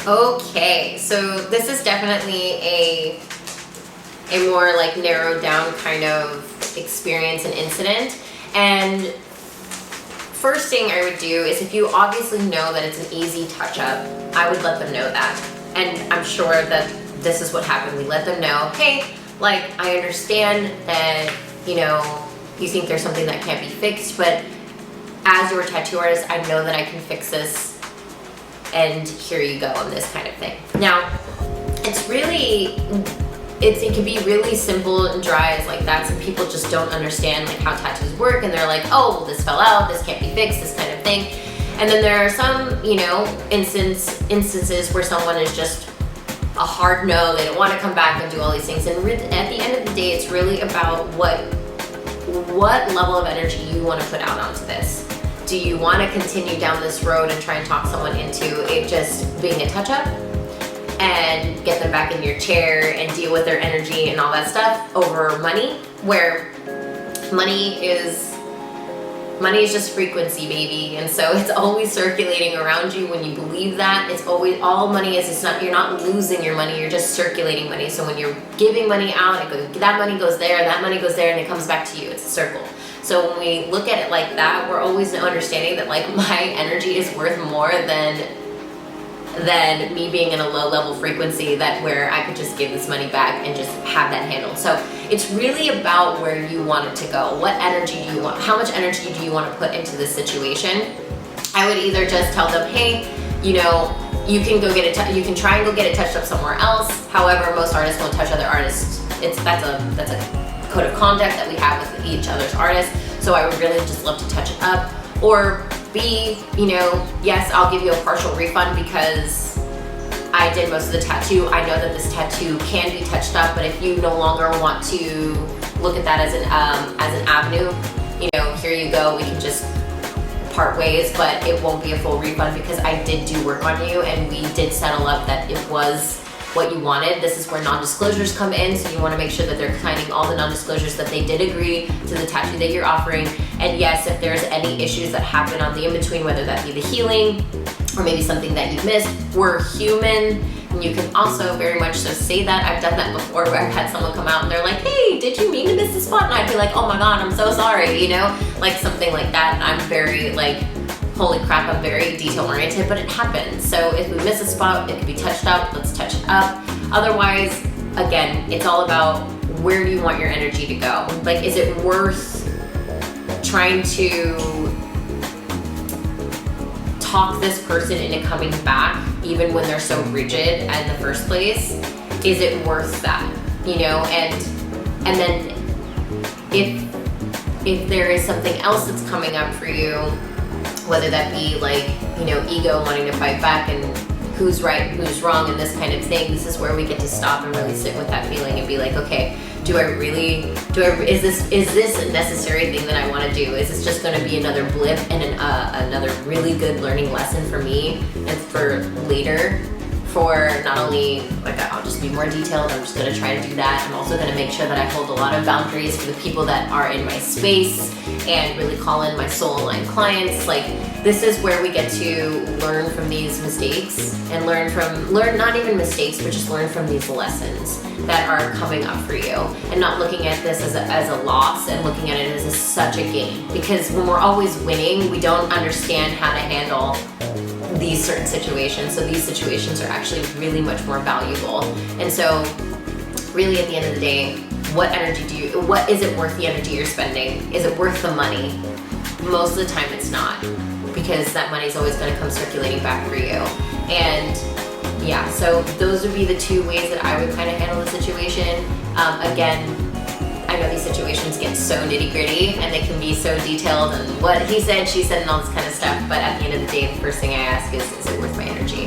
Okay, so this is definitely a more like narrowed down kind of experience and incident. And first thing I would do is, if you obviously know that it's an easy touch up, I would let them know that. And I'm sure that this is what happened. We let them know, hey, like, I understand that, you know, you think there's something that can't be fixed, but as your tattoo artist, I know that I can fix this, and here you go, on this kind of thing. Now, it can be really simple and dry as like that. Some people just don't understand like how tattoos work, and they're like, oh, well, this fell out, this can't be fixed, this kind of thing. And then there are some, you know, instances where someone is just a hard no, they don't want to come back and do all these things. And at the end of the day, it's really about what level of energy you want to put out onto this. Do you want to continue down this road and try and talk someone into it just being a touch-up and get them back in your chair and deal with their energy and all that stuff over money, where money is just frequency, baby, and so it's always circulating around you. When you believe that, it's always, all money is, it's not, you're not losing your money, you're just circulating money. So when you're giving money out, that money goes there, that money goes there, and it comes back to you. It's a circle. So when we look at it like that, we're always understanding that like my energy is worth more than me being in a low level frequency that where I could just give this money back and just have that handled. So it's really about where you want it to go. What energy do you want? How much energy do you want to put into this situation? I would either just tell them, hey, you know, you can go get it. You can try and go get it touched up somewhere else. However, most artists won't touch other artists. That's a code of conduct that we have with each other's artists. So I would really just love to touch it up. Or B, you know, yes, I'll give you a partial refund because I did most of the tattoo. I know that this tattoo can be touched up, but if you no longer want to look at that as an avenue, you know, here you go. We can just part ways, but it won't be a full refund because I did do work on you and we did settle up that it was what you wanted. This is where non-disclosures come in, so you want to make sure that they're signing all the non-disclosures that they did agree to the tattoo that you're offering. And yes, if there's any issues that happen on the in-between, whether that be the healing or maybe something that you missed, we're human. And you can also very much so say that. I've done that before where I've had someone come out and they're like, hey, did you mean to miss the spot? And I'd be like, oh my God, I'm so sorry, you know, like something like that. And I'm very like, holy crap, I'm very detail oriented, but it happens. So if we miss a spot, it could be touched up, let's touch it up. Otherwise, again, it's all about where do you want your energy to go? Like, is it worth trying to talk this person into coming back even when they're so rigid in the first place? Is it worth that? You know, and then if there is something else that's coming up for you, whether that be like, you know, ego wanting to fight back and who's right, who's wrong, and this kind of thing, this is where we get to stop and really sit with that feeling and be like, okay, is this a necessary thing that I want to do? Is this just going to be another blip and another really good learning lesson for me and for later? For not only, like, I'll just be more detailed, I'm just going to try to do that. I'm also going to make sure that I hold a lot of boundaries for the people that are in my space and really call in my soul aligned clients. Like, this is where we get to learn from these mistakes and learn not even mistakes, but just learn from these lessons that are coming up for you, and not looking at this as a loss and looking at it as such a gain. Because when we're always winning, we don't understand how to handle these certain situations. So these situations are actually really much more valuable. And so really at the end of the day, what is it worth the energy you're spending? Is it worth the money? Most of the time it's not, because that money is always going to come circulating back for you. And yeah, so those would be the two ways that I would kind of handle the situation. Again, I know these situations get so nitty gritty and they can be so detailed and what he said, she said, and all this kind of stuff. But at the end of the day, the first thing I ask is it worth my energy?